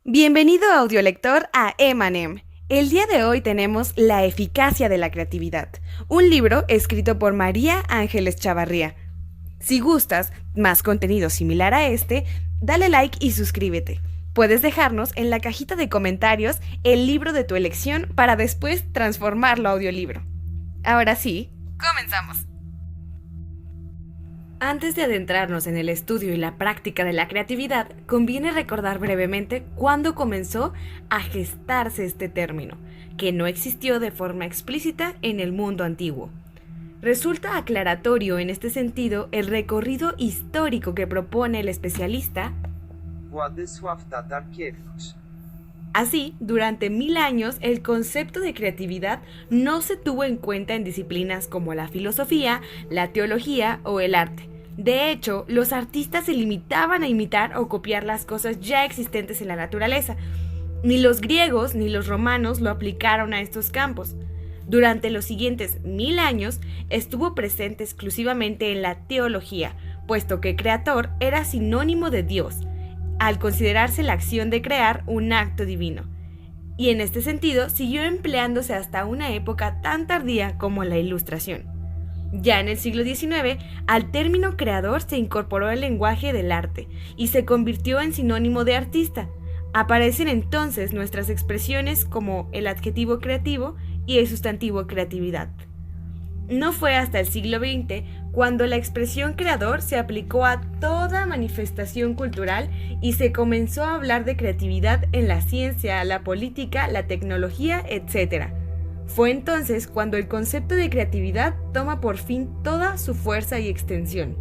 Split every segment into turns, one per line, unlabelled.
Bienvenido audiolector a Emanem. El día de hoy tenemos La eficacia de la creatividad, un libro escrito por María Ángeles Chavarría. Si gustas más contenido similar a este, dale like y suscríbete. Puedes dejarnos en la cajita de comentarios el libro de tu elección para después transformarlo a audiolibro. Ahora sí, comenzamos. Antes de adentrarnos en el estudio y la práctica de la creatividad, conviene recordar brevemente cuándo comenzó a gestarse este término, que no existió de forma explícita en el mundo antiguo. Resulta aclaratorio en este sentido el recorrido histórico que propone el especialista
Władysław Tatarkiewicz.
Así, durante 1000 años, el concepto de creatividad no se tuvo en cuenta en disciplinas como la filosofía, la teología o el arte. De hecho, los artistas se limitaban a imitar o copiar las cosas ya existentes en la naturaleza. Ni los griegos ni los romanos lo aplicaron a estos campos. Durante los siguientes 1000 años, estuvo presente exclusivamente en la teología, puesto que creador era sinónimo de Dios, al considerarse la acción de crear un acto divino. Y en este sentido siguió empleándose hasta una época tan tardía como la Ilustración. Ya en el siglo XIX, al término creador se incorporó el lenguaje del arte y se convirtió en sinónimo de artista. Aparecen entonces nuestras expresiones como el adjetivo creativo y el sustantivo creatividad. No fue hasta el siglo XX cuando la expresión creador se aplicó a toda manifestación cultural y se comenzó a hablar de creatividad en la ciencia, la política, la tecnología, etc. Fue entonces cuando el concepto de creatividad toma por fin toda su fuerza y extensión.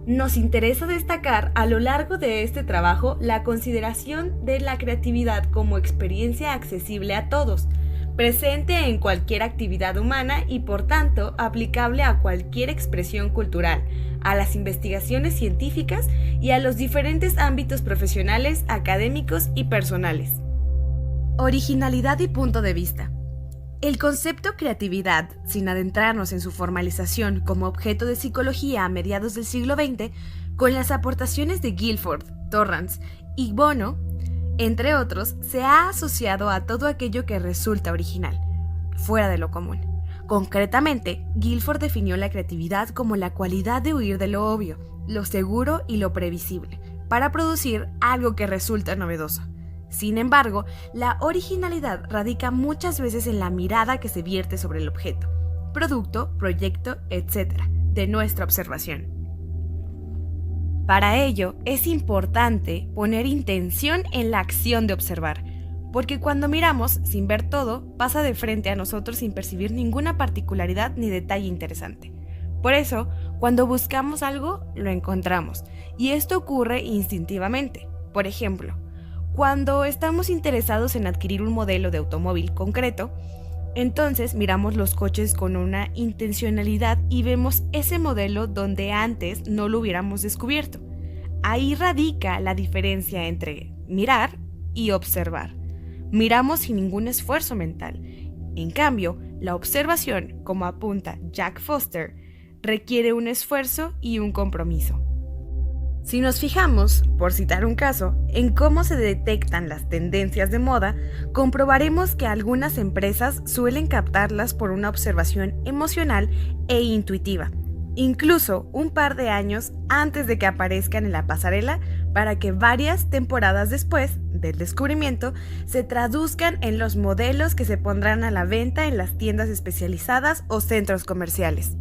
Nos interesa destacar a lo largo de este trabajo la consideración de la creatividad como experiencia accesible a todos, presente en cualquier actividad humana y por tanto aplicable a cualquier expresión cultural, a las investigaciones científicas y a los diferentes ámbitos profesionales, académicos y personales. Originalidad y punto de vista. El concepto creatividad, sin adentrarnos en su formalización como objeto de psicología a mediados del siglo XX, con las aportaciones de Guilford, Torrance y Bono, entre otros, se ha asociado a todo aquello que resulta original, fuera de lo común. Concretamente, Guilford definió la creatividad como la cualidad de huir de lo obvio, lo seguro y lo previsible, para producir algo que resulta novedoso. Sin embargo, la originalidad radica muchas veces en la mirada que se vierte sobre el objeto, producto, proyecto, etc., de nuestra observación. Para ello, es importante poner intención en la acción de observar, porque cuando miramos sin ver todo, pasa de frente a nosotros sin percibir ninguna particularidad ni detalle interesante. Por eso, cuando buscamos algo, lo encontramos, y esto ocurre instintivamente. Por ejemplo, cuando estamos interesados en adquirir un modelo de automóvil concreto, entonces miramos los coches con una intencionalidad y vemos ese modelo donde antes no lo hubiéramos descubierto. Ahí radica la diferencia entre mirar y observar. Miramos sin ningún esfuerzo mental. En cambio, la observación, como apunta Jack Foster, requiere un esfuerzo y un compromiso. Si nos fijamos, por citar un caso, en cómo se detectan las tendencias de moda, comprobaremos que algunas empresas suelen captarlas por una observación emocional e intuitiva, incluso un par de años antes de que aparezcan en la pasarela, para que varias temporadas después del descubrimiento se traduzcan en los modelos que se pondrán a la venta en las tiendas especializadas o centros comerciales.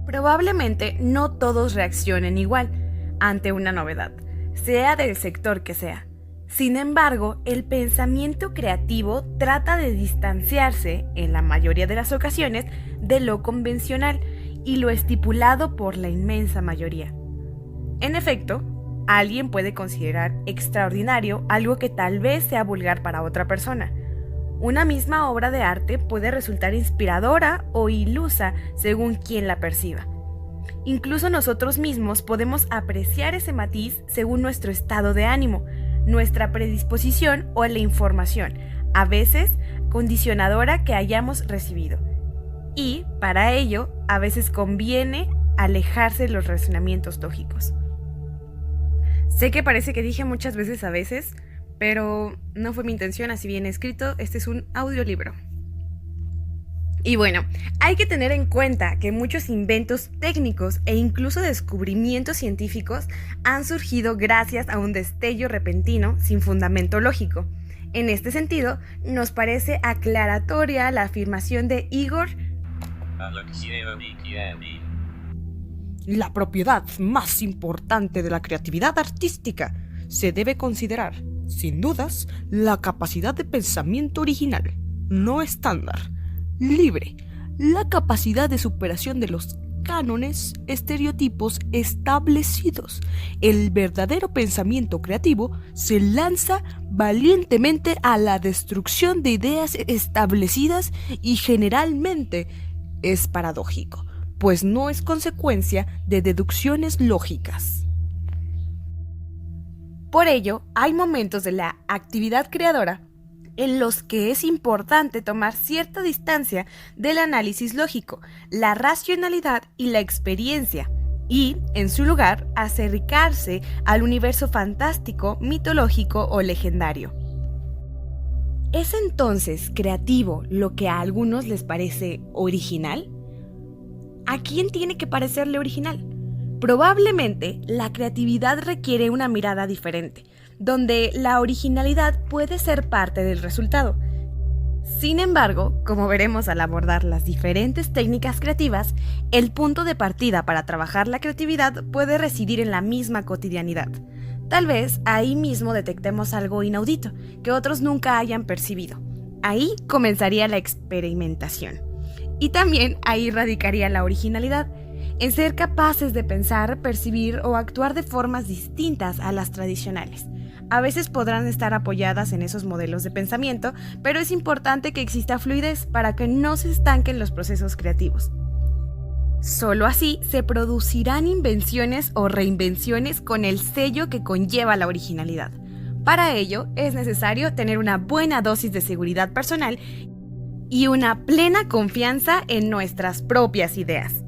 Probablemente no todos reaccionen igual ante una novedad, sea del sector que sea. Sin embargo, el pensamiento creativo trata de distanciarse, en la mayoría de las ocasiones, de lo convencional y lo estipulado por la inmensa mayoría. En efecto, alguien puede considerar extraordinario algo que tal vez sea vulgar para otra persona. Una misma obra de arte puede resultar inspiradora o ilusa según quien la perciba. Incluso nosotros mismos podemos apreciar ese matiz según nuestro estado de ánimo, nuestra predisposición o la información, a veces condicionadora que hayamos recibido. Y, para ello, a veces conviene alejarse de los razonamientos lógicos. Sé que parece que dije muchas veces a veces, pero no fue mi intención, así bien escrito, este es un audiolibro. Y bueno, hay que tener en cuenta que muchos inventos técnicos e incluso descubrimientos científicos han surgido gracias a un destello repentino sin fundamento lógico. En este sentido, nos parece aclaratoria la afirmación de Igor:
la propiedad más importante de la creatividad artística se debe considerar, sin dudas, la capacidad de pensamiento original, no estándar, libre, la capacidad de superación de los cánones, estereotipos establecidos. El verdadero pensamiento creativo se lanza valientemente a la destrucción de ideas establecidas y generalmente es paradójico, pues no es consecuencia de deducciones lógicas.
Por ello, hay momentos de la actividad creadora en los que es importante tomar cierta distancia del análisis lógico, la racionalidad y la experiencia, y, en su lugar, acercarse al universo fantástico, mitológico o legendario. ¿Es entonces creativo lo que a algunos les parece original? ¿A quién tiene que parecerle original? Probablemente la creatividad requiere una mirada diferente, donde la originalidad puede ser parte del resultado. Sin embargo, como veremos al abordar las diferentes técnicas creativas, el punto de partida para trabajar la creatividad puede residir en la misma cotidianidad. Tal vez ahí mismo detectemos algo inaudito que otros nunca hayan percibido. Ahí comenzaría la experimentación. Y también ahí radicaría la originalidad, en ser capaces de pensar, percibir o actuar de formas distintas a las tradicionales. A veces podrán estar apoyadas en esos modelos de pensamiento, pero es importante que exista fluidez para que no se estanquen los procesos creativos. Solo así se producirán invenciones o reinvenciones con el sello que conlleva la originalidad. Para ello es necesario tener una buena dosis de seguridad personal y una plena confianza en nuestras propias ideas.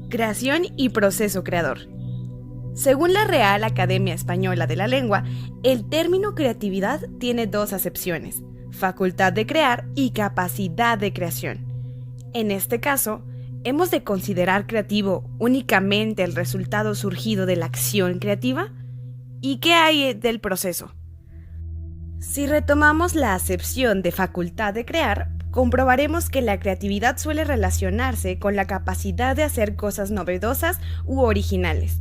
Creación y proceso creador. Según la Real Academia Española de la Lengua, el término creatividad tiene dos acepciones: facultad de crear y capacidad de creación. En este caso, ¿hemos de considerar creativo únicamente el resultado surgido de la acción creativa? ¿Y qué hay del proceso? Si retomamos la acepción de facultad de crear, comprobaremos que la creatividad suele relacionarse con la capacidad de hacer cosas novedosas u originales.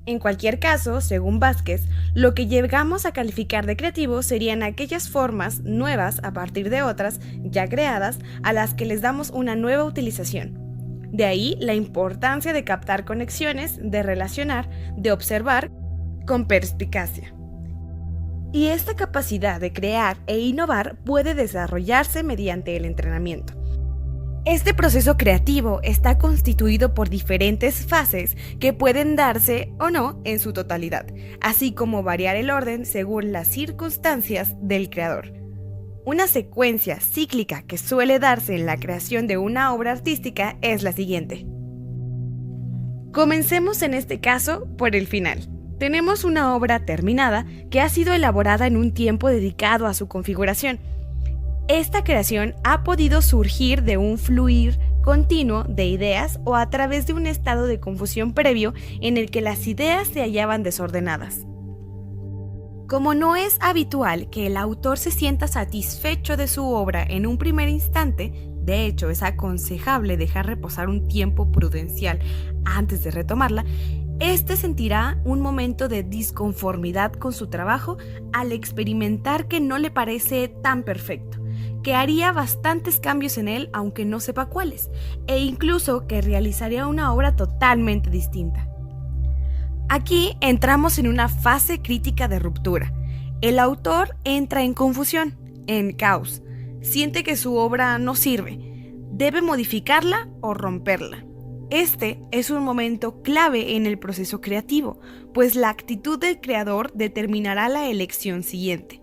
En cualquier caso, según Vázquez, lo que llegamos a calificar de creativo serían aquellas formas nuevas a partir de otras ya creadas a las que les damos una nueva utilización. De ahí la importancia de captar conexiones, de relacionar, de observar con perspicacia. Y esta capacidad de crear e innovar puede desarrollarse mediante el entrenamiento. Este proceso creativo está constituido por diferentes fases que pueden darse o no en su totalidad, así como variar el orden según las circunstancias del creador. Una secuencia cíclica que suele darse en la creación de una obra artística es la siguiente. Comencemos en este caso por el final. Tenemos una obra terminada que ha sido elaborada en un tiempo dedicado a su configuración. Esta creación ha podido surgir de un fluir continuo de ideas o a través de un estado de confusión previo en el que las ideas se hallaban desordenadas. Como no es habitual que el autor se sienta satisfecho de su obra en un primer instante, de hecho es aconsejable dejar reposar un tiempo prudencial antes de retomarla, este sentirá un momento de disconformidad con su trabajo al experimentar que no le parece tan perfecto, que haría bastantes cambios en él aunque no sepa cuáles, e incluso que realizaría una obra totalmente distinta. Aquí entramos en una fase crítica de ruptura. El autor entra en confusión, en caos, siente que su obra no sirve, debe modificarla o romperla. Este es un momento clave en el proceso creativo, pues la actitud del creador determinará la elección siguiente: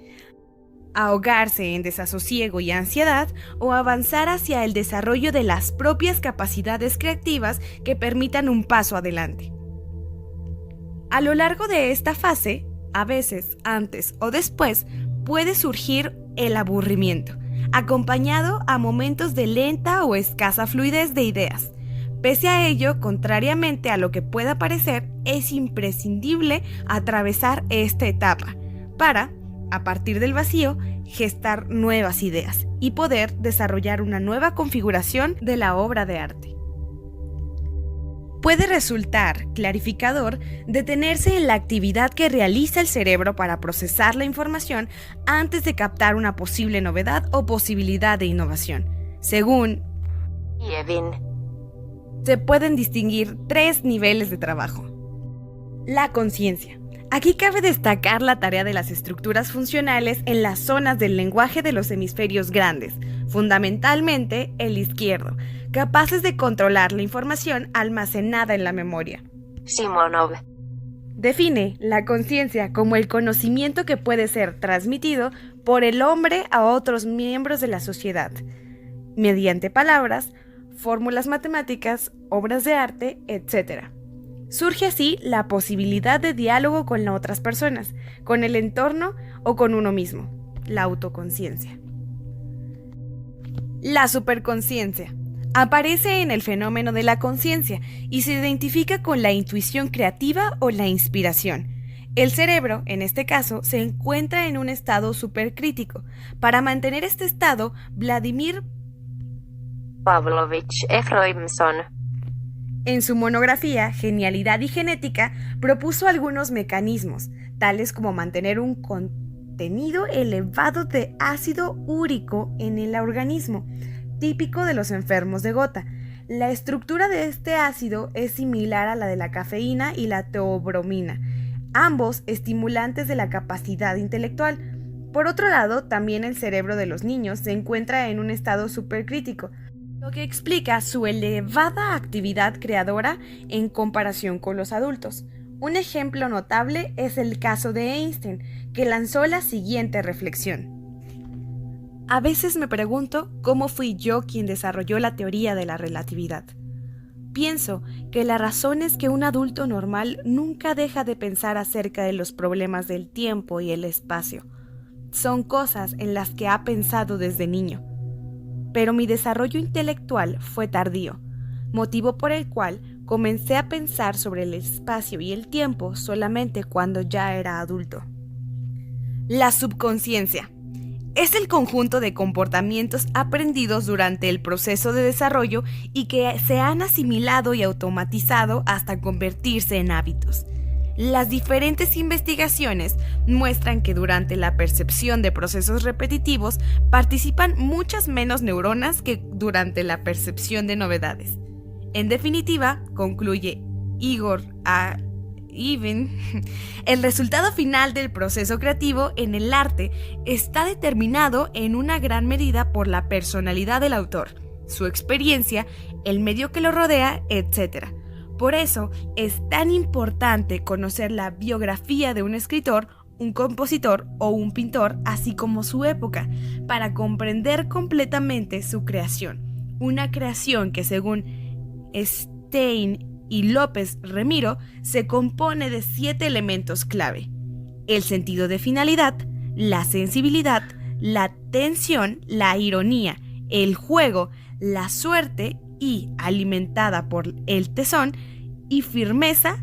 ahogarse en desasosiego y ansiedad o avanzar hacia el desarrollo de las propias capacidades creativas que permitan un paso adelante. A lo largo de esta fase, A veces, antes o después, puede surgir el aburrimiento, acompañado a momentos de lenta o escasa fluidez de ideas. Pese a ello, contrariamente a lo que pueda parecer, es imprescindible atravesar esta etapa para, a partir del vacío, gestar nuevas ideas y poder desarrollar una nueva configuración de la obra de arte. Puede resultar clarificador detenerse en la actividad que realiza el cerebro para procesar la información antes de captar una posible novedad o posibilidad de innovación. Según Yevin, se pueden distinguir 3 niveles de trabajo. La conciencia. Aquí cabe destacar la tarea de las estructuras funcionales en las zonas del lenguaje de los hemisferios grandes, fundamentalmente el izquierdo, capaces de controlar la información almacenada en la memoria.
Simonov
define la conciencia como el conocimiento que puede ser transmitido por el hombre a otros miembros de la sociedad, mediante palabras, fórmulas matemáticas, obras de arte, etc. Surge así la posibilidad de diálogo con las otras personas, con el entorno o con uno mismo, la autoconciencia. La superconciencia aparece en el fenómeno de la conciencia y se identifica con la intuición creativa o la inspiración. El cerebro, en este caso, se encuentra en un estado supercrítico. Para mantener este estado, Vladimir
Pavlovich Efroimson,
en su monografía Genialidad y Genética, propuso algunos mecanismos, tales como mantener un contenido elevado de ácido úrico en el organismo, típico de los enfermos de gota. La estructura de este ácido es similar a la de la cafeína y la teobromina, ambos estimulantes de la capacidad intelectual. Por otro lado, también el cerebro de los niños se encuentra en un estado supercrítico, lo que explica su elevada actividad creadora en comparación con los adultos. Un ejemplo notable es el caso de Einstein, que lanzó la siguiente reflexión. A veces me pregunto cómo fui yo quien desarrolló la teoría de la relatividad. Pienso que la razón es que un adulto normal nunca deja de pensar acerca de los problemas del tiempo y el espacio. Son cosas en las que ha pensado desde niño. Pero mi desarrollo intelectual fue tardío, motivo por el cual comencé a pensar sobre el espacio y el tiempo solamente cuando ya era adulto. La subconsciencia es el conjunto de comportamientos aprendidos durante el proceso de desarrollo y que se han asimilado y automatizado hasta convertirse en hábitos. Las diferentes investigaciones muestran que durante la percepción de procesos repetitivos participan muchas menos neuronas que durante la percepción de novedades. En definitiva, concluye Igor A. Yevin, el resultado final del proceso creativo en el arte está determinado en una gran medida por la personalidad del autor, su experiencia, el medio que lo rodea, etc. Por eso es tan importante conocer la biografía de un escritor, un compositor o un pintor, así como su época, para comprender completamente su creación. Una creación que, según Stein y López Remiro, se compone de 7 elementos clave: el sentido de finalidad, la sensibilidad, la tensión, la ironía, el juego, la suerte y, alimentada por el tesón y firmeza,